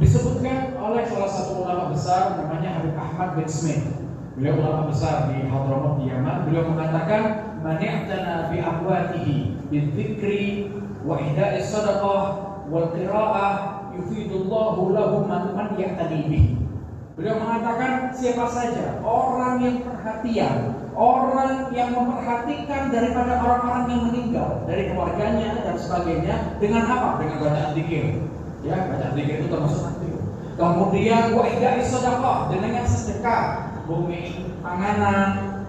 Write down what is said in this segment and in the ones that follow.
Disebutkan oleh salah satu ulama besar namanya Habib Ahmad bin Smith. Beliau ulama besar di Hadramaut di Yaman. Beliau mengatakan, "Man i'tana bi amwatihi bidzikri wa ihda'is shadaqah wal qira'ah yufidullahu lahu man ya'tani bihi." Beliau mengatakan, siapa saja orang yang perhatian, orang yang memperhatikan daripada orang-orang yang meninggal, dari keluarganya dan sebagainya, dengan apa? Dengan bacaan zikir. Ya, bacaan zikir itu termasuk zikir. Kemudian wa ihda'is shadaqah, dengan sedekah, bumi panganan,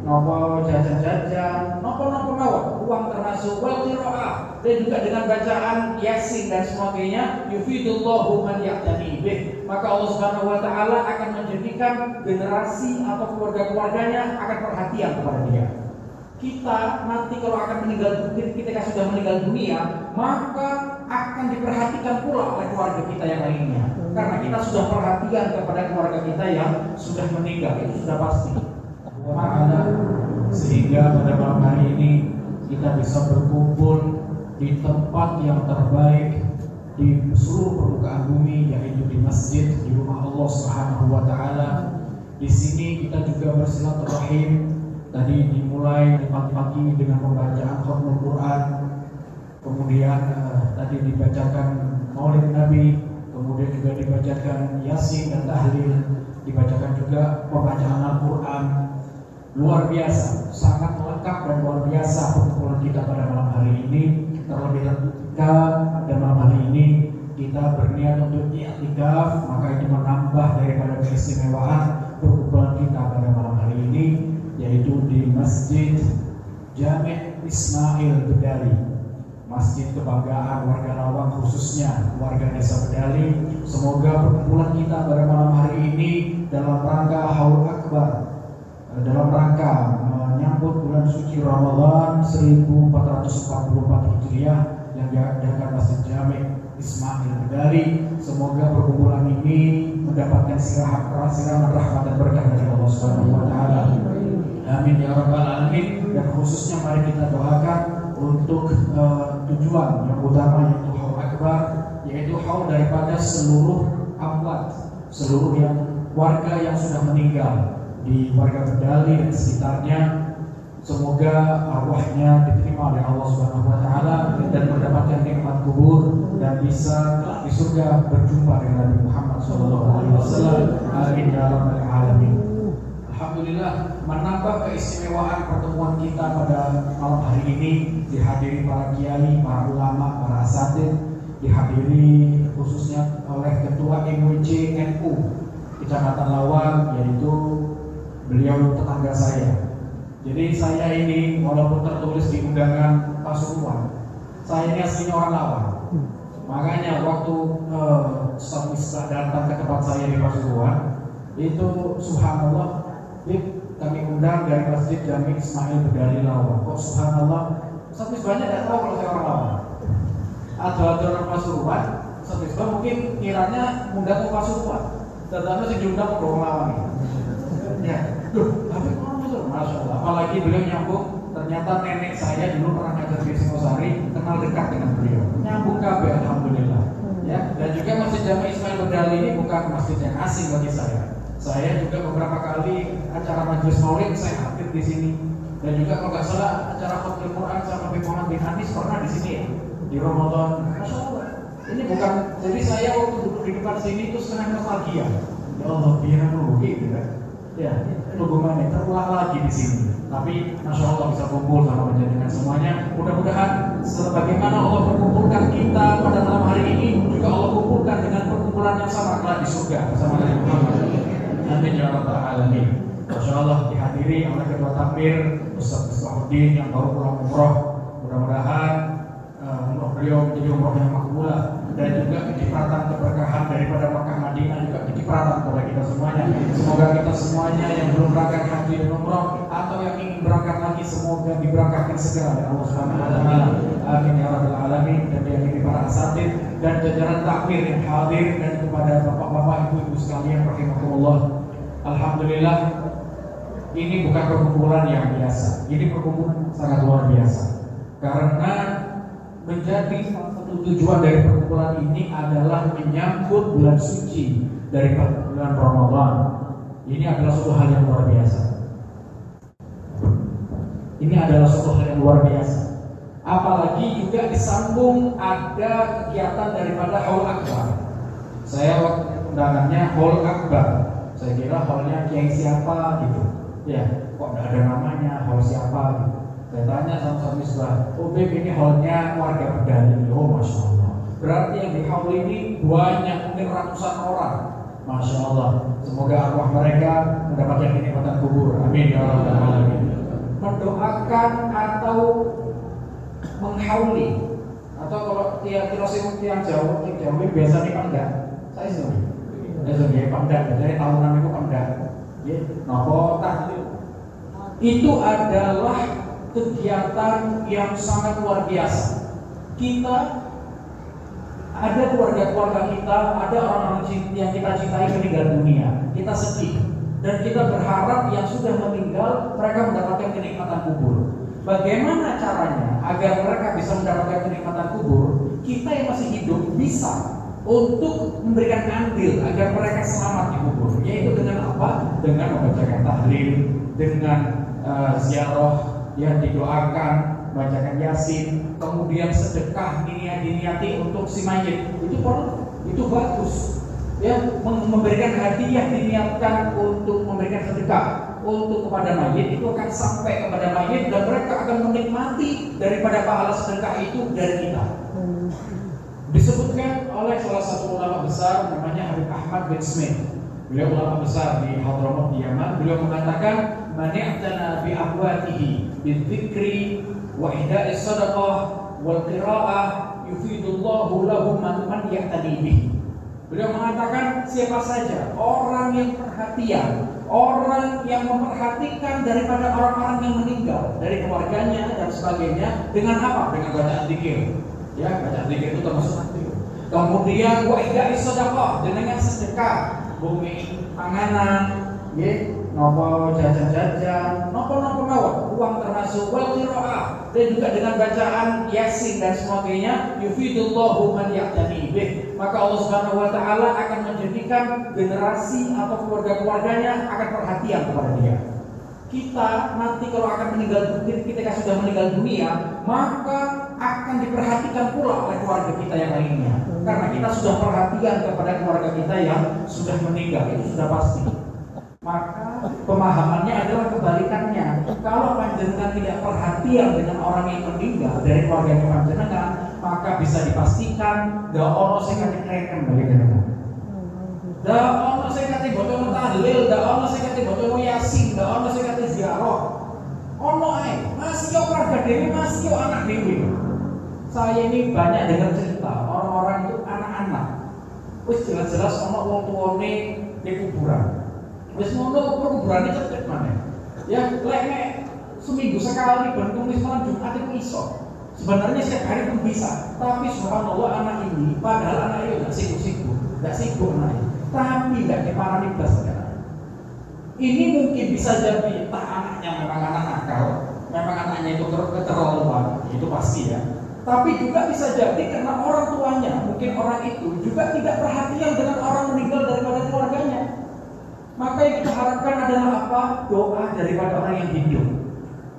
nopo jajan-jajan, nopo uang termasuk, wal qiraah, dan juga dengan bacaan Yasin dan sebagainya, yufidullahu man ya'tani bih. Maka Allah Subhanahu wa taala akan menjadikan generasi atau keluarga-keluarganya akan perhatian kepada dia. Kita nanti kalau akan meninggal dunia, ketika sudah meninggal dunia, maka akan diperhatikan pula oleh keluarga kita yang lainnya. Karena kita sudah perhatian kepada keluarga kita yang sudah meninggal, itu sudah pasti. Sehingga pada malam hari ini kita bisa berkumpul di tempat yang terbaik di seluruh permukaan bumi, yaitu di masjid, di rumah Allah Subhanahu wa taala. Di sini kita juga bersilaturahim. Tadi dimulai pagi-pagi dengan pembacaan Khatmul Quran, kemudian tadi dibacakan Maulid Nabi, kemudian juga dibacakan Yasin dan Tahlil, dibacakan juga pembacaan Al-Quran. Luar biasa, sangat lengkap dan luar biasa perkumpulan kita pada malam hari ini. Terlebih ketika pada malam hari ini kita berniat untuk i'tikaf, maka itu menambah daripada keistimewaan perkumpulan kita pada malam hari ini, yaitu di Masjid Jami' Ismail Bedali, masjid kebanggaan warga Lawang, khususnya warga desa Bedali. Semoga perkumpulan kita pada malam hari ini dalam rangka Haul Akbar, dalam rangka menyambut bulan suci Ramadan 1444 Hijriah yang diadakan Masjid Jami' Ismail Bedali, semoga perkumpulan ini mendapatkan siraman rahmat dan berkah dari Allah Subhanahu wa taala. Amin ya rabbal alamin. Dan khususnya mari kita doakan untuk tujuan yang utama, yaitu Haul Akbar, yaitu haul daripada seluruh amwat, seluruh yang warga yang sudah meninggal di warga Bedali dan sekitarnya. Semoga arwahnya diterima oleh Allah Subhanahu wa taala dan mendapatkan nikmat kubur dan bisa di surga berjumpa dengan Nabi Muhammad sallallahu alaihi wasallam. Amin ya rabbal alamin. Alhamdulillah, menambah keistimewaan pertemuan kita pada malam hari ini, dihadiri para kiai, para ulama, para asatidz, dihadiri khususnya oleh Ketua MUC NU Kecamatan Lawang, yaitu beliau tetangga saya. Jadi saya ini walaupun tertulis di undangan Pasuruan, saya ini aslinya orang Lawang. Makanya waktu Ustaz Misbah datang ke tempat saya di Pasuruan, itu subhanallah, kami undang dari Masjid Jami' Ismail Bedali Lawang. Kok subhanallah, Ustaz Misbahnya tidak tahu kalau saya orang Lawang. Ada orang Pasuruan, Ustaz Misbah mungkin kiranya undang ke Pasuruan, tetapi saya diundang ke orang Lawang. Ya, tapi Masya Allah, apalagi beliau nyambung. Ternyata nenek saya dulu pernah ngajar di Singosari, kenal dekat dengan beliau. Nyambung kabeh, alhamdulillah. Ya, dan juga Masjid Jami' Ismail Bedali ini bukan masjid yang asing bagi saya. Saya juga beberapa kali acara majelis maulid saya hadir di sini. Dan juga kalau nggak salah acara Khatmul Quran sama Habib Muhammad bin Anis pernah di sini ya, di Ramadan. Masya Allah. Ini bukan, jadi saya waktu duduk di depan sini itu setengah nostalgia. Ya Allah, biar rugi gitu kan. Ya, hubungannya terulang lagi di sini. Tapi Masya Allah bisa kumpul sama dengan semuanya. Mudah-mudahan sebagaimana Allah perkumpulkan kita pada malam hari ini, juga Allah kumpulkan dengan perkumpulan yang sama kelak di surga bersama Nabi Muhammad. Amin ya rabbal alamin. Masya Allah dihadiri oleh Ketua Takmir Ustaz Misbahuddin yang baru pulang umroh. Mudah-mudahan umroh beliau menjadi umroh yang makbulah, dan juga kecipratan keberkahan daripada Makkah Madinah juga kecipratan kepada kita semuanya. Semoga kita semuanya yang belum berangkat haji dan umroh atau yang ingin berangkat lagi, semoga diberangkatkan segera oleh Allah Subhanahu wa taala. Amin ya rabbal alamin. Dan dihadiri para asatidz dan jajaran takmir yang hadir, dan kepada bapak-bapak, ibu-ibu sekalian rahimakumullah. Alhamdulillah, ini bukan perkumpulan yang biasa. Ini perkumpulan sangat luar biasa karena menjadi satu tujuan dari perkumpulan ini adalah menyambut bulan suci dari bulan Ramadan. Ini adalah suatu hal yang luar biasa. Ini adalah suatu hal yang luar biasa. Apalagi juga disambung ada kegiatan daripada Haul Akbar. Saya waktu undangannya Haul Akbar. Saya kira haulnya kiai siapa gitu. Ya, kok nggak ada namanya, haul siapa gitu. Saya tanya sama Misbah, oh Beb, ini haulnya warga Pedali. Oh Masya Allah. Berarti yang di haul ini banyak, mungkin ratusan orang. Masya Allah. Semoga arwah mereka mendapatkan kenikmatan kubur. Amin ya rabbal alamin. Mendoakan atau menghauli, atau kalau tiang Jawa biasanya pandak. Saya sendiri pandak. Jadi tahunan itu pandak. Ya, nopo itu adalah kegiatan yang sangat luar biasa. Kita ada keluarga kita, ada orang-orang yang kita cintai meninggal dunia. Kita sedih dan kita berharap yang sudah meninggal mereka mendapatkan kenikmatan kubur. Bagaimana caranya agar mereka bisa mendapatkan kenikmatan kubur? Kita yang masih hidup bisa untuk memberikan andil agar mereka selamat di kubur. Yaitu dengan apa? Dengan membacakan tahlil, dengan ziarah, ya didoakan, bacakan yasin, kemudian sedekah diniati untuk si mayit. Itu bagus. Ya, memberikan hadiah diniatkan untuk memberikan sedekah untuk kepada mayit, itu akan sampai kepada mayit dan mereka akan menikmati daripada pahala sedekah itu dari kita. Disebutkan oleh salah satu ulama besar namanya Habib Ahmad bin Smith. Beliau ulama besar di Hadramaut Yaman. Beliau mengatakan, "Man i'tana bi ahwatihi bidzikri wa ihda'is shadaqah wal qira'ah yufidullahu lahu man ya'tani bihi." Beliau mengatakan, siapa saja orang yang perhatian, orang yang memperhatikan daripada orang-orang yang meninggal dari keluarganya dan sebagainya, dengan apa? Dengan bacaan zikir. Ya, bacaan zikir itu termasuk zikir. Kemudian wa ihda'is shadaqah, dengan sedekah, bumi panganan, ya, nopo jajan-jajan, nopo mawon, uang termasuk wal qiraah, dan juga dengan bacaan yasin dan sebagainya, yufidullahu man ya'tani bih. Maka Allah Subhanahu wa taala akan menjadikan generasi atau keluarga-keluarganya akan perhatian kepada dia. Kita nanti kalau akan meninggal dunia, ketika sudah meninggal dunia, maka akan diperhatikan pula oleh keluarga kita yang lainnya. Karena kita sudah perhatian kepada keluarga kita yang sudah meninggal, itu sudah pasti. Maka pemahamannya adalah kebalikannya. Kalau panjenengan tidak perhatian dengan orang yang meninggal dari keluarga panjenengan, maka bisa dipastikan da ono sing kacekreken bagi jenengan. Da ono sing kate boten tahlil, da ono sing kate boten yasin, da ono sing kate ziarah. Ono ae, masih yo keluarga dhewe, masih yo anak dhewe. Saya ini banyak dengar cerita orang-orang itu anak-anak. Wis jelas-jelas ono wong tuane di kuburan. Wis ngono kuburane cedek maneh. Ya, lek seminggu sekali ben tulis malam Jumat itu iso. Sebenarnya setiap hari pun bisa, tapi subhanallah anak ini, padahal anak itu nggak sibuk anak ini, tapi nggak keparani belas sekarang. Ini mungkin bisa jadi entah anaknya memang anak nakal, memang anaknya itu keterlaluan, itu pasti ya. Tapi juga bisa jadi karena orang tuanya, mungkin orang itu juga tidak perhatian dengan orang meninggal daripada keluarganya. Maka yang kita harapkan adalah apa? Doa daripada orang yang hidup.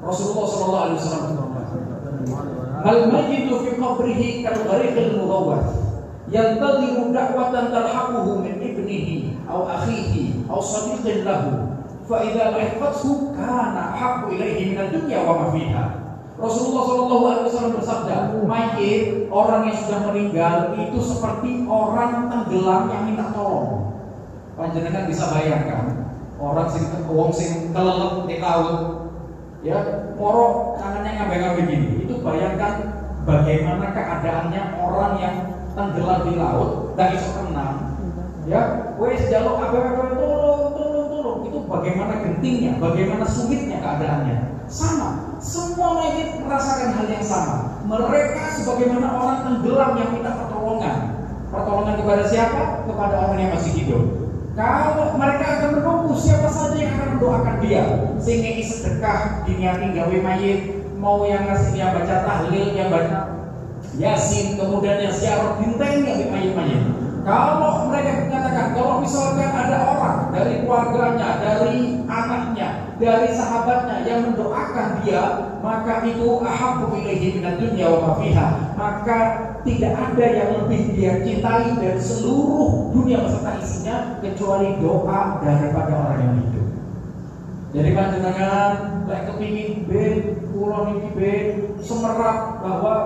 Rasulullah SAW Al-majidu fi qabrihi kal-ghariqil mudawwar yantadhiru da'watan talhaquhu min ibnihi aw akhihi aw sadiqin lahu fa idza lahiqathu kana habbu ilaihi min ad-dunya wa ma fiha. Rasulullah SAW bersabda, mayit orang yang sudah meninggal itu seperti orang tenggelam yang minta tolong. Panjenengan bisa bayangkan orang sing kelelep di laut, ya, moro tangannya ngambek-ngambek begini. Itu bayangkan bagaimana keadaannya orang yang tenggelam di laut, gak bisa renang. Ya, wes jaluk apa-apa tolong. Itu bagaimana gentingnya, bagaimana sulitnya keadaannya. Sama, semua mayit merasakan hal yang sama. Mereka sebagaimana orang tenggelam yang minta pertolongan. Pertolongan kepada siapa? Kepada orang yang masih hidup. Kalau mereka akan menunggu siapa saja yang akan mendoakan dia, sehingga sedekah diniati gawe mayit, mau yang ngasih yang baca tahlil, yang baca Yasin, kemudian yang ziarah bintang yang dimayit-mayit. Kalau mereka mengatakan kalau misalkan ada orang dari keluarganya, dari anaknya, dari sahabatnya yang mendoakan dia, maka itu ahabbu ilaihi minad dunya wa ma fiha. Maka tidak ada yang lebih dia cintai dari seluruh dunia beserta isinya kecuali doa daripada orang yang hidup. Jadi panjenengan lek kepingin kula niki semerap bahwa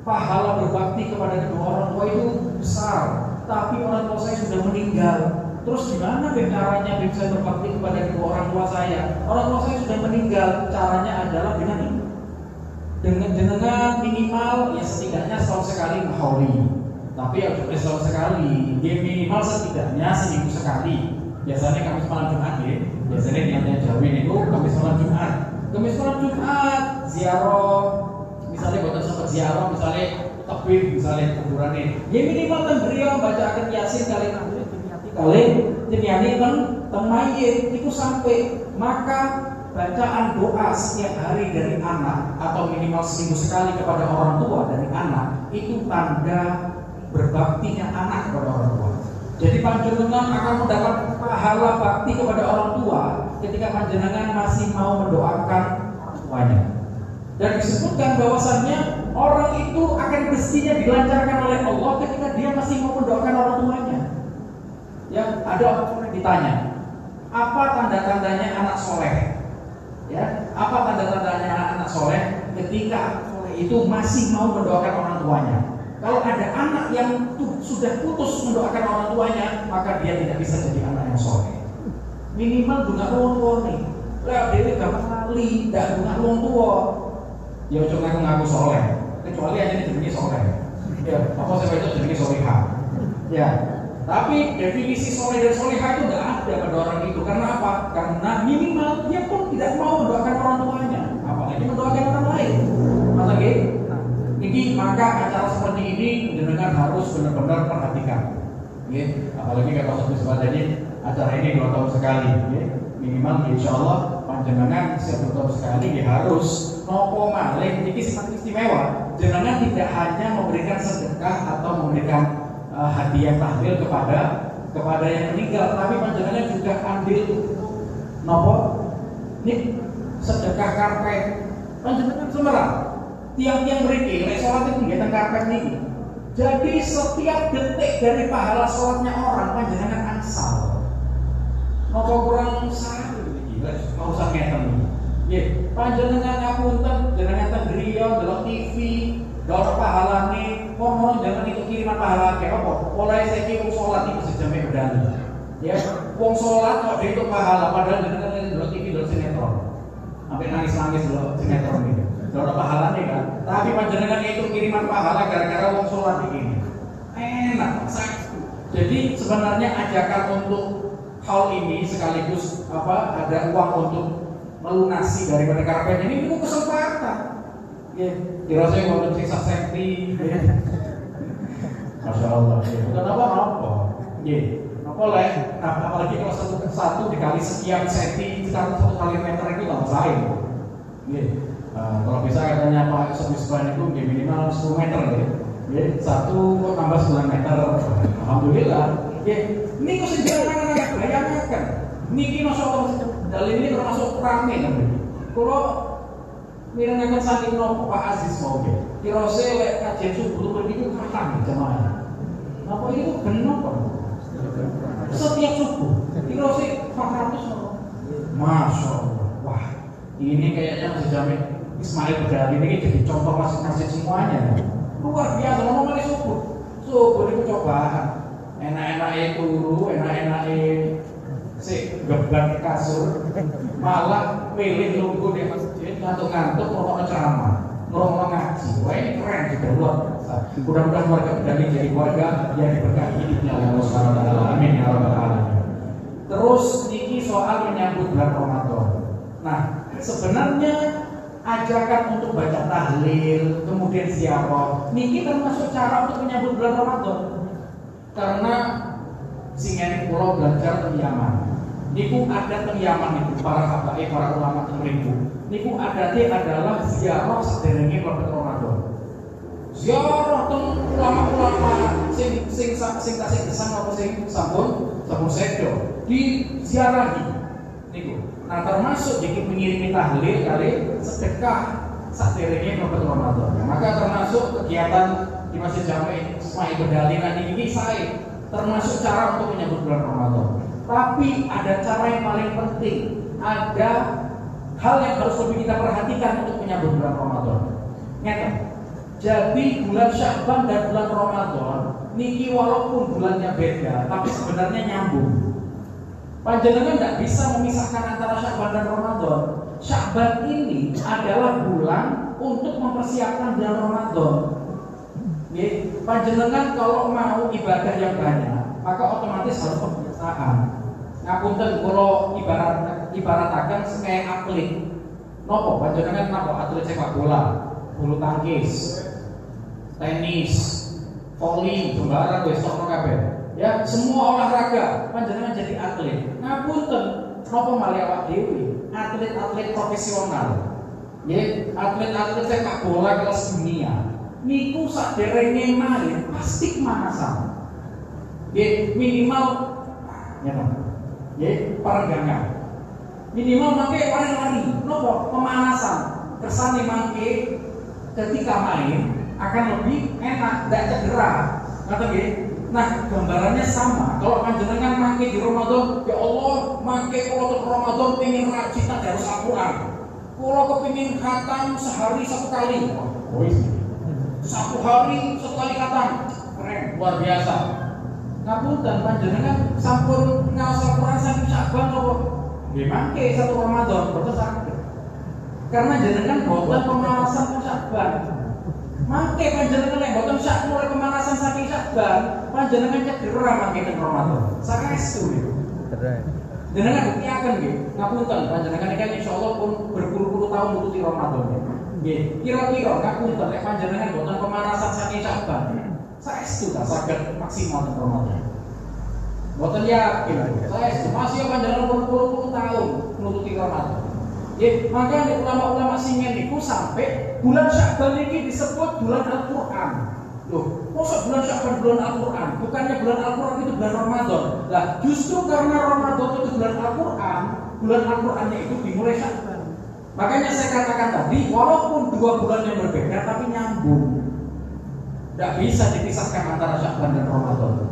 pahala berbakti kepada kedua orang tua itu besar, tapi orang tua saya sudah meninggal. Terus gimana caranya saya berbakti kepada kedua orang tua saya? Orang tua saya sudah meninggal. Caranya adalah dengan ini, dengan minimal ya setidaknya setahun sekali menghauli. Tapi ya sudah setahun sekali, dia minimal setidaknya seminggu sekali. Biasanya Kamis malam Jumat ya. Biasanya niatnya Jawin itu Kamis malam Jumat. Kamis malam Jumat ziarah. Misalnya buat sempat ziarah, misalnya tebing, misalnya kuburan ini. Ya minimal kan beliau bacakan Yasin kali Demiani kan temayit itu sampai. Maka bacaan doa setiap hari dari anak atau minimal seminggu sekali kepada orang tua dari anak itu tanda berbaktinya anak kepada orang tua. Jadi panjenengan akan mendapat pahala bakti kepada orang tua ketika panjenengan masih mau mendoakan orang tuanya. Dan disebutkan bahwasannya orang itu akan rezekinya dilancarkan oleh Allah ketika dia masih mau mendoakan orang tuanya. Ya, ada orang yang ditanya, apa tanda-tandanya anak soleh? Ya, apa tanda-tandanya anak soleh ketika soleh itu masih mau mendoakan orang tuanya? Kalau ada anak yang sudah putus mendoakan orang tuanya, maka dia tidak bisa jadi anak yang soleh. Minimal bunga orang tua nih. Lah dewe gampang lali, tidak bunga orang tua. Ya cuma ngaku soleh, kecuali aja dijenengi soleh. Ya, apa saya itu dijenengi solehah. Ya, tapi definisi soleh dan solehah itu tidak ada pada orang itu. Karena apa? Karena minimal dia pun tidak mau mendoakan orang tuanya, apalagi mendoakan orang lain. Masa gitu? Jadi maka acara seperti ini jenengan harus benar-benar perhatikan. Ya, apalagi kalau satu tadi acara ini 2 tahun sekali. Ya. Minimal insya Allah panjenengan setiap 2 tahun sekali ya harus nopo malih ini sangat istimewa. Jenengan tidak hanya memberikan sedekah atau memberikan hadiah tahlil kepada yang meninggal, tapi panjenengan juga ambil nopo ini sedekah karpet. Panjenengan semerang tiang-tiang mriki nek salat itu nggih teng karpet niki. Jadi setiap detik dari pahala salatnya orang panjenengan angsal. Napa kurang sah iki mau usah ngeten iki. Nggih, panjenengan ngapunten jenengan teng griya delok TV, delok pahalane, mohon jangan itu kiriman pahala ke apa? Oleh saiki wong salat iki sejame bedani. Ya, wong salat kok diitung pahala padahal jenengan delok TV delok sinetron. Sampai nangis-nangis delok sinetron iki. Delok pahalane kan. Tapi panjenengan itu kiriman pahala gara-gara wong salat iki. Enak, sakit. Jadi sebenarnya ajakan untuk hal ini sekaligus ada uang untuk melunasi daripada karpet ini itu kesempatan. Ya, kira saya mau siksa safety. Masya Allah. Ya, bukan apa-apa. Ya, boleh. Nah, apalagi kalau satu dikali sekian senti, satu kali meter itu nggak masalah. Ya, kalau bisa katanya Pak Sopis itu minimal 10 meter ya. Ya, satu tambah 9 meter. Alhamdulillah. Ya, ini kok sederhana bayangkan. Niki masuk dalil ini termasuk rame kan. Kalau mirengaken saking nopo Pak Aziz mau ya. Kirose lek kajian subuh itu kapan jamaah. Napa itu benar kok? Setiap subuh. Kirose 400 nopo. Masya Allah. Wah, ini kayaknya masih jamin Ismail Berdali ini jadi contoh masjid semuanya. Luar biasa ngomong kali subuh. Subuh itu cobaan. Enak-enaknya turu, enak-enaknya si geblak kasur, malah milih nunggu di masjid, ngantuk-ngantuk ngomong ceramah, ngomong ngaji. Wah ini keren juga luar biasa. Mudah-mudahan keluarga Berdali jadi keluarga yang diberkahi hidupnya oleh Allah Subhanahu wa taala. Amin ya rabbal alamin. Terus ini soal menyambut bulan Ramadan. Nah, sebenarnya ajakan untuk baca tahlil, kemudian ziarah, niki termasuk cara untuk menyambut bulan Ramadan. Karena singen pulau belajar teng Yaman. Niku ada teng Yaman itu para habaib, para ulama teng mriku. Niku adatnya adalah ziarah sederenge bulan Ramadan. ziarah teng ulama-ulama sing tasih kesan apa sing sampun sedo diziarahi niku. Nah termasuk jadi mengirimi tahlil kali sedekah saderenge mlebet Ramadan. Maka termasuk kegiatan di Masjid Jami Ismail Berdalinan ini saya termasuk cara untuk menyambut bulan Ramadan. Tapi ada cara yang paling penting, ada hal yang harus lebih kita perhatikan untuk menyambut bulan Ramadan. Ngeten. Jadi bulan Sya'ban dan bulan Ramadan niki walaupun bulannya beda, tapi sebenarnya nyambung. Panjenengan tidak bisa memisahkan antara Sya'ban dan Ramadan. Sya'ban ini adalah bulan untuk mempersiapkan bulan Ramadan. Panjenengan kalau mau ibadah yang banyak, maka otomatis harus kebiasaan. Ngapunten kalau ibaratakan kayak atlet. Nopo panjenengan napa atlet sepak bola, bulu tangkis, tenis, voli, sembarang wis sok kabeh. Ya, semua olahraga panjenengan jadi atlet. Ngapunten, napa malih awak dhewe, atlet-atlet profesional. Nggih, atlet-atlet sepak bola kelas dunia. Niku saderenge main pasti kemanasan. Nggih, minimal perenggangan. Minimal mangke lari-lari, nopo pemanasan. Kersane mangke ketika main akan lebih enak, tidak cedera. Ngoten nggih. Nah, gambarannya sama. Kalau panjenengan mangke di Ramadan, ya Allah, mangke kalau untuk Ramadan pengen rajin tadarus Al-Qur'an. Kalau kepingin khatam sehari 1 kali. Oh, satu hari 1 kali khatam. Keren, luar biasa. Ngapunten panjenengan sampun ngaos Al-Qur'an sampai Sya'ban apa? Nggih mangke 1 Ramadan boten saged. Karena jenengan boten pemanasan ke Sya'ban. Mangke panjenengan lek boten sak mulai pemanasan saking Sya'ban, panjenengan cedera mangke teng Ramadan. Saestu niku. Jenengan buktiaken nggih. Ngapunten panjenengan iki insyaallah pun berpuluh-puluh tahun nututi Ramadan. Nggih, kira-kira ngapunten lek panjenengan boten pemanasan saking Sya'ban. Saestu tak saged maksimal teng Ramadan. Boten yakin. Saestu masih panjenengan berpuluh-puluh tahun nututi Ramadan. Ya, makanya ulama-ulama singen niku sampai bulan Sya'ban ini disebut bulan Al-Qur'an. Loh, masa bulan Sya'ban bulan Al-Qur'an? Bukannya bulan Al-Qur'an itu bulan Ramadan. Lah, justru karena Ramadan itu bulan Al-Qur'annya itu dimulai Sya'ban. Makanya saya katakan tadi, walaupun 2 bulan yang berbeda tapi nyambung. Tidak bisa dipisahkan antara Sya'ban dan Ramadan.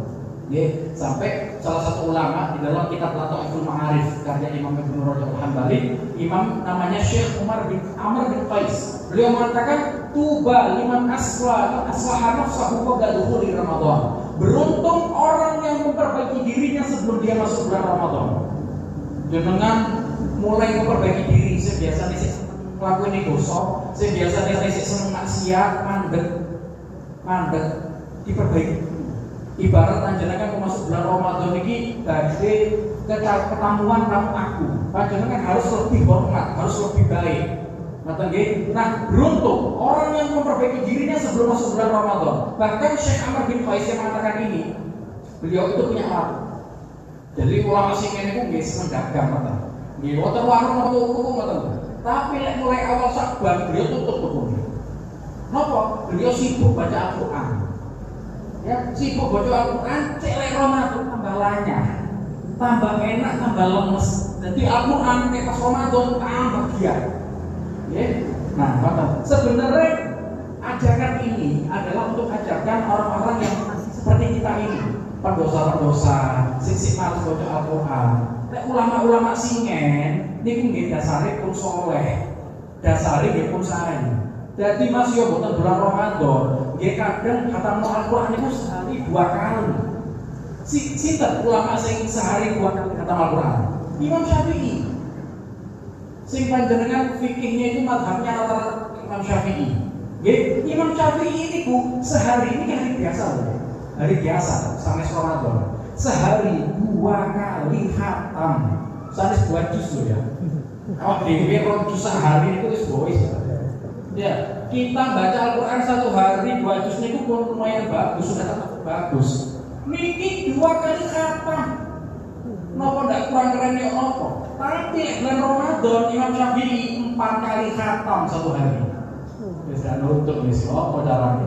Ya, sampai salah satu ulama di dalam kitab Lataiful Ma'arif karya Imam Ibnu Rajab Al-Hambali, imam namanya Syekh Umar bin Amr bin Qais. Beliau mengatakan, "Tuba liman aslaha nafsahu qabla dukhuli Ramadan." Beruntung orang yang memperbaiki dirinya sebelum dia masuk bulan Ramadan. Dengan mulai memperbaiki diri, saya biasa nih ngelakuin dosa, saya biasa nih seneng maksiat, mandek, diperbaiki. Ibarat panjenengan masuk bulan Ramadan ini badhe ketemuan tamu aku. Panjenengan harus lebih hormat, harus lebih baik. Ngoten nggih. Nah, beruntung orang yang memperbaiki dirinya sebelum masuk bulan Ramadan. Bahkan Syekh Amr bin Qais yang mengatakan ini, beliau itu punya warung. Jadi ulama singen niku nggih seneng dagang ngoten. Nggih, wonten warung tuku ngoten. Tapi lek mulai awal Sya'ban beliau tutup tukune. Napa? Beliau sibuk baca Al-Qur'an. Ya, sibuk baca Al-Qur'an, celek Ramadan tambah lanyah, tambah enak, tambah lemes. Jadi Al-Qur'an pas Ramadan tambah giat. Ya. Nah, sebenarnya ajakan ini adalah untuk ajakan orang-orang yang seperti kita ini, pendosa-pendosa, sing males baca Al-Qur'an. Nek ulama-ulama singen niku nggih dasare pun saleh, dasare nggih pun sae. Jadi masih yo boten bulan Ramadan, nggih kadang khatam Al-Qur'an niku sehari 2 kali. Sinten ulama sing sehari 2 kali khatam Al-Qur'an? Imam Syafi'i. Sing panjenengan fikihnya itu mazhabnya rata-rata Imam Syafi'i. Nggih, Imam Syafi'i niku sehari ini hari biasa loh. Hari biasa sanes Ramadan. Sehari 2 kali khatam. Sanes 2 juz loh ya. Awak dhewe 2 juz sehari itu wis bois. Ya, kita baca Al-Qur'an 1 hari 2 juz niku pun lumayan bagus, sudah tetap bagus. Niki 2 kali khatam. Napa ndak kurang keren ya napa? Tapi bulan Ramadan Imam Syafi'i 4 kali khatam 1 hari. Wis tidak nuntut wis apa carane.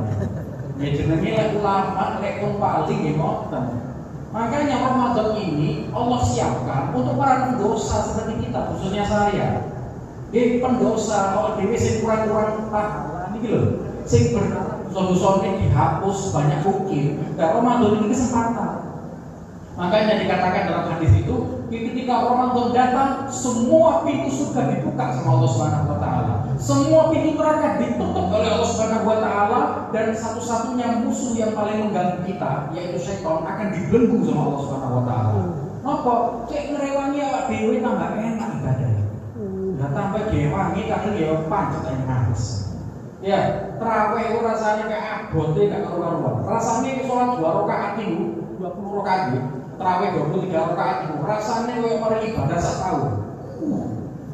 Ya jenenge ulama lek paling nggih ngoten. Makanya Ramadan ini Allah siapkan untuk para pendosa seperti kita, khususnya saya. Pendosa kalau dhewe sing kurang-kurang pahala niki lho, sing berdosa-dosane dihapus banyak ukir. Nah, Ramadan ini kesempatan. Makanya dikatakan dalam hadis itu, ketika Ramadan datang, semua pintu surga dibuka sama Allah Subhanahu wa taala. Semua pintu neraka ditutup oleh Allah Subhanahu wa taala dan satu-satunya musuh yang paling mengganggu kita, yaitu syaitan, akan dibelenggu sama Allah Subhanahu wa taala. Napa? Cek ngerewangi awak dhewe tambah enak ibadah. Lah tambah gewangi kadang ya pancet ae nangis. Ya, tarawih rasanya kayak abote gak karu-karuan. Rasanya sholat 2 rakaat itu 20 rakaat tarawih 23 rakaat itu rasanya kayak orang ibadah sak tahun.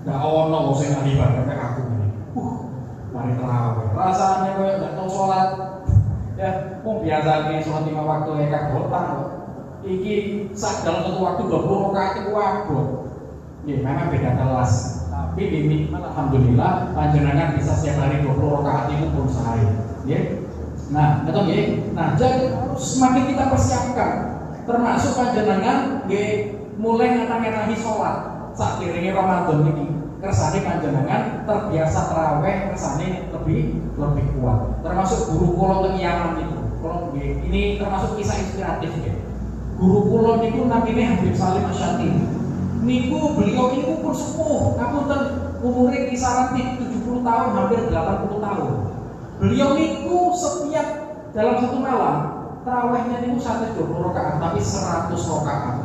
Gak ono sing ahli ibadah kayak aku ini. Mari tarawih. Rasanya kayak gak tau sholat. Ya, biasa nih sholat 5 waktu ya kagotan kok. Iki sak dalam satu waktu 20 rakaat itu abot. Ya, memang beda kelas. Tapi ini alhamdulillah panjenengan bisa setiap hari 20 rakaat itu pun sehari. Ya. Nah, betul ya. Nah, jadi semakin kita persiapkan, termasuk panjenengan nggih mulai ngenang-ngenangi sholat saat diringi Ramadan ini. Kersane panjenengan terbiasa tarawih, kersane lebih kuat. Termasuk guru kula teng Yaman itu. Kula nggih, ini termasuk kisah inspiratif ya. Guru kula niku namine Habib Salim Asyati. Niku beliau ini pun sepuh, ngapunten umure kisaran 70 tahun hampir 80 tahun. Beliau niku setiap dalam satu malam tarawihnya niku 120 rakaat tapi 100 rakaat.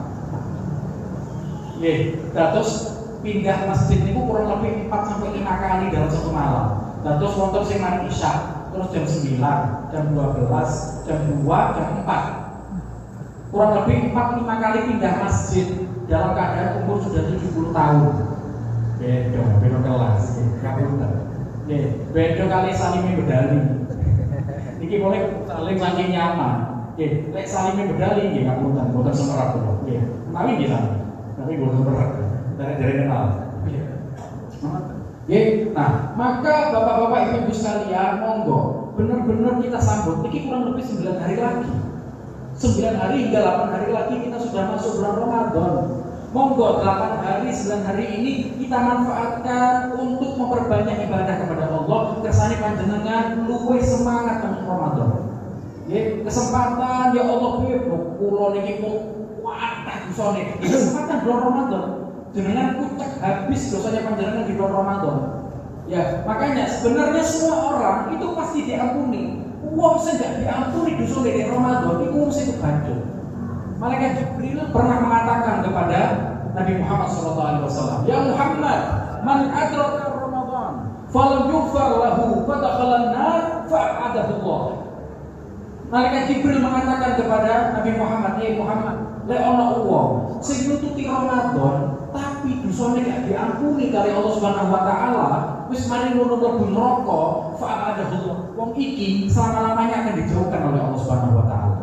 Nggih, terus pindah masjid niku kurang lebih 4 sampai 5 kali dalam satu malam. Terus wonten sing mari Isya, terus jam 9, jam 12, jam 2, jam 4. Kurang lebih 4-5 kali pindah masjid dalam keadaan umur sudah 70 tahun. Beda kelas, kapunten. Beda kali salime bedali. Niki boleh saling saking nyaman. Lek salime bedali nggih kapunten, boten semerap kula. Nggih, menawi nggih sami. Tapi boten semerap. Dari kenal. Nah, maka Bapak-bapak Ibu-ibu sekalian, monggo benar-benar kita sambut. Niki kurang lebih 9 hari lagi. 9 hari hingga 8 hari lagi kita sudah masuk bulan Ramadan. Monggo 8 hari, 9 hari ini kita manfaatkan untuk memperbanyak ibadah kepada Allah. Kersane panjenengan luwih semangat untuk Ramadan. Ya, kesempatan ya Allah kula niki kuatah dosane. Kesempatan bulan Ramadan. Jenengan kucek habis dosanya panjenengan di bulan Ramadan. Ya, makanya sebenarnya semua orang itu pasti diampuni. Wong sing gak diampuni dosa di Ramadan iku wong sing kebantu. Malaikat Jibril pernah mengatakan kepada Nabi Muhammad SAW, "Ya Muhammad, man adraka Ramadan, falam yughfar lahu, fadakhala an-nar, fa'adahu Allah." Malaikat Jibril mengatakan kepada Nabi Muhammad, "Ya Muhammad, lek ana wong sing nututi Ramadan tapi dosane gak diampuni kali Allah Subhanahu wa taala, wis mari ngono mlebu neraka, fa'adahu. Wong iki selama-lamanya akan dijauhkan oleh Allah Subhanahu wa taala."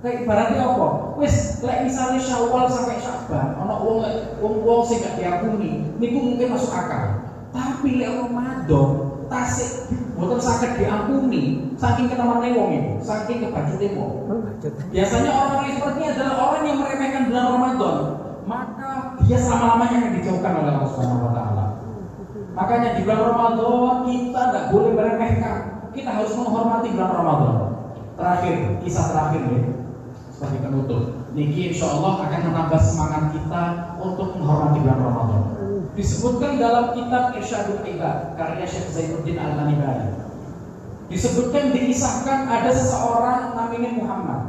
Kayak ibaratnya apa? Wis lek misalnya Syawal sampai Sya'ban, ana wong sing gak diampuni, niku mungkin masuk akal. Tapi lek Ramadan tasik boten saged diampuni, saking kenemane wong iki, saking kebajute wong. Biasanya orang-orang seperti ini adalah orang yang meremehkan bulan Ramadan, maka dia selama-lamanya akan dijauhkan oleh Allah Subhanahu wa taala. Makanya di bulan Ramadan kita tidak boleh meremehkan. Kita harus menghormati bulan Ramadan. Terakhir, kisah terakhir ya, sebagai penutup. Niki insya Allah akan menambah semangat kita untuk menghormati bulan Ramadan. Disebutkan dalam kitab Irsyadul Ibad karya Syekh Zainuddin Al-Nibali. Disebutkan, dikisahkan ada seseorang namanya Muhammad.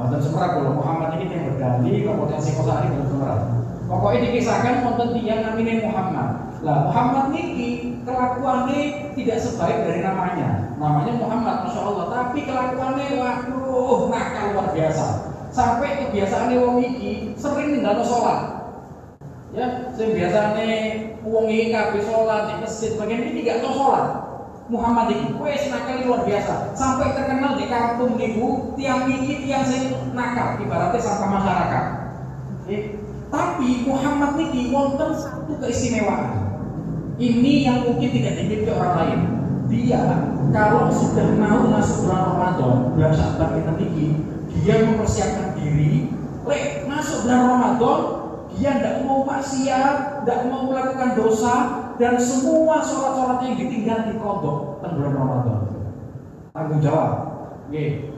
Dan semerap kalau Muhammad ini yang berdali, kemudian si Kosari dan semerap. Pokoknya dikisahkan konten yang namanya Muhammad. Lah Muhammad niki kelakuannya tidak sebaik dari namanya. Namanya Muhammad, masya Allah. Tapi kelakuannya waduh nakal luar biasa. Sampai kebiasaannya wong iki sering ninggalno sholat. Ya, sing biasane wong iki kabeh sholat di masjid, bagian ini tidak tahu sholat. Muhammad ini, wes nakal luar biasa. Sampai terkenal di kampung niku tiang iki tiang sing nakal, ibaratnya sampah masyarakat. Tapi Muhammad niki wonten satu keistimewaan. Ini yang mungkin tidak dimiliki orang lain. dia kalau sudah mau masuk bulan Ramadan, bulan Sya'ban kita niki, dia mempersiapkan diri, masuk bulan Ramadan, dia tidak mau maksiat, tidak mau melakukan dosa, dan semua sholat-sholatnya yang ditinggal dikodok di bulan Ramadan. Tanggung jawab.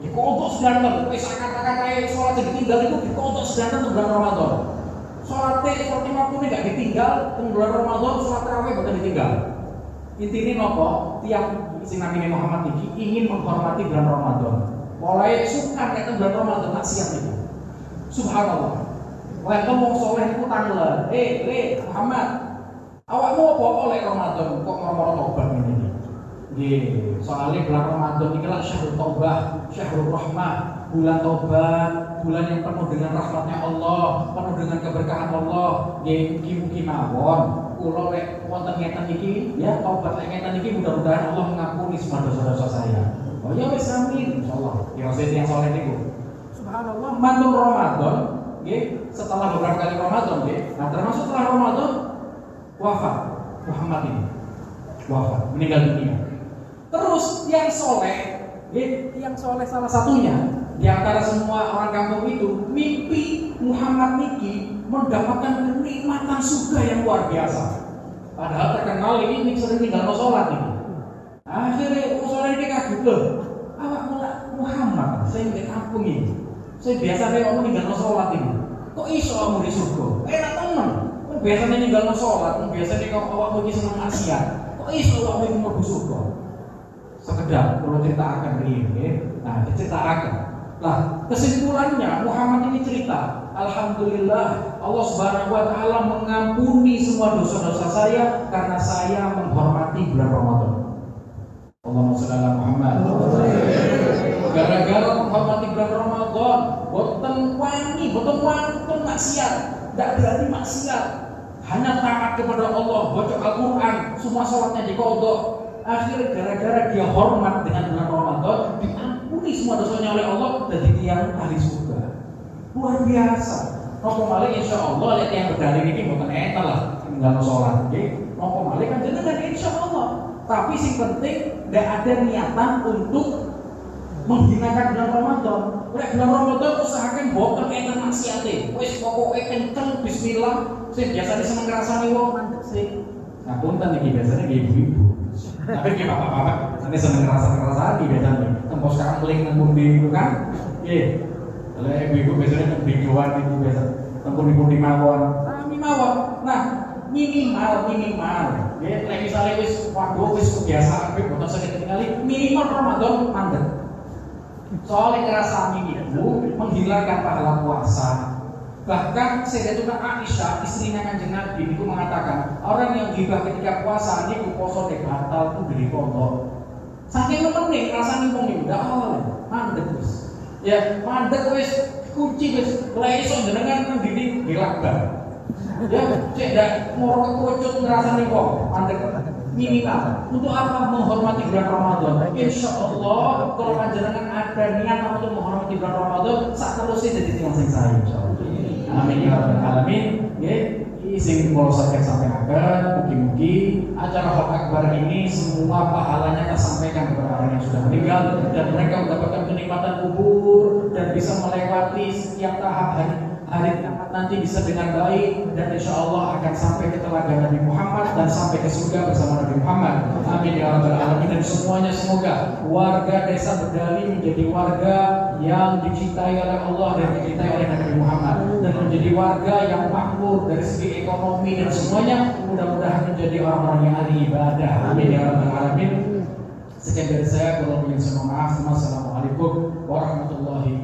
Dikodok sedanten, kata-kata sholat yang ditinggal itu dikodok sedanten di bulan Ramadan. Sholat 50 nggak ditinggal di bulan Ramadan, sholat tarawih bukan ditinggal. Intinya nopo, tiap sing namine Muhammad iki ingin menghormati bulan Ramadan. Mulai suka nek bulan Ramadan maksiat itu. Subhanallah. Wah, ngomong soleh itu tanggal. Muhammad, awakmu apa oleh Ramadan kok ngomong tobat ini? Nggih, soalnya bulan Ramadan iki lah syahrul taubah, syahrul rahmah, bulan tobat, bulan yang penuh dengan rahmatnya Allah, penuh dengan keberkahan Allah. Nggih, mugi-mugi mawon. Kula lek wonten ngeten iki, ya tobat lek ngeten iki mudah-mudahan Allah mengampuni semua dosa-dosa saya. Oh ya wis amin insyaallah. Ya maksud yang saleh niku. Subhanallah, mantun Ramadan, nggih, setelah beberapa kali Ramadan nggih. Nah, termasuk setelah Ramadan wafat Muhammad ini. Wafat, meninggal dunia. Terus yang soleh, nggih, yang soleh salah satunya di antara semua orang kampung itu mimpi Muhammad niki mendapatkan kenikmatan surga yang luar biasa. Padahal terkenal ini sering tinggal no sholat ini. Akhirnya sholat ini kaget loh. Awak Muhammad, saya di kampung ini. Saya biasa kayak orang tinggal no sholat ini. Kok iso kamu di surga? Enak temen. Biasanya tinggal no sholat, biasanya kalau awak mau senang maksiat. Kok iso awak mau di surga? Sekedar kalau cerita akan ini, nah cerita akan. Nah, kesimpulannya Muhammad ini cerita, alhamdulillah Allah Subhanahu wa taala mengampuni semua dosa-dosa saya karena saya menghormati bulan Ramadan. Allahumma shalli ala Muhammad. Gara-gara menghormati bulan Ramadan, boten wani, boten wantun maksiat, tidak berani maksiat. Hanya taat kepada Allah, baca Al-Qur'an, semua salatnya diqodho. Akhirnya gara-gara dia hormat dengan bulan Ramadan, diampuni semua dosanya oleh Allah dan tiang ahli surga. Luar biasa. Nopo malih insya Allah lihat yang berdalil ini bukan enak lah, tinggal sholat. Nopo malih kan jenengan insya Allah. Tapi sing penting tidak ada niatan untuk menghinakan bulan Ramadan. Lek bulan Ramadan usahakan boten enten maksiate. Wis pokoke kenceng bismillah. Sing biasane seneng ngrasani wong mandek sih. Nah, punten iki biasanya ibu-ibu. Tapi kayak bapak-bapak, nanti seneng ngerasa-ngerasa di biasanya. Tempo sekarang klik nembung di itu kan? Iya. Kalau ibu-ibu biasanya nembung doan itu biasa. Nembung di mawon. Nah, minimal. Ya, misalnya wis waduh wis kebiasaan, boten sakit tinggali minimal Ramadan mandek. Soalnya ngerasa ibu menghilangkan pahala puasa. Bahkan Sayyidatuna Aisyah, istrinya Kanjeng Nabi itu mengatakan, orang yang ghibah ketika puasa ini puasa batal tuh dari pondok. Saking nemenin rasane wong iki ndak oleh mandek wis. Ya, mandek wis kunci wis mulai iso jenengan nang dini dilakban. Ya, cek ndak moro kekocut ngrasani wong mandek minimal. Untuk apa? Menghormati bulan Ramadan. Insyaallah kalau panjenengan ada niat untuk menghormati bulan Ramadan, sak terusé dadi tiyang sing sae insyaallah. Amin ya rabbal alamin. Nggih, sing kula sampaikan mugi-mugi acara Hot Akbar ini semua pahalanya tersampaikan kepada orang yang sudah meninggal dan mereka mendapatkan kenikmatan kubur dan bisa melewati setiap tahap hari nanti bisa dengan baik dan insya Allah akan sampai ke telaga Nabi Muhammad dan sampai ke surga bersama Nabi Muhammad. Amin ya rabbal alamin. Dan semuanya semoga warga desa Berdali menjadi warga yang dicintai oleh Allah dan dicintai oleh Nabi Muhammad dan menjadi warga yang makmur dari segi ekonomi dan semuanya, mudah-mudahan menjadi orang-orang yang ahli ibadah. Amin ya rabbal alamin. Sekian dari saya, kurang lebih mohon maaf. Wassalamualaikum warahmatullahi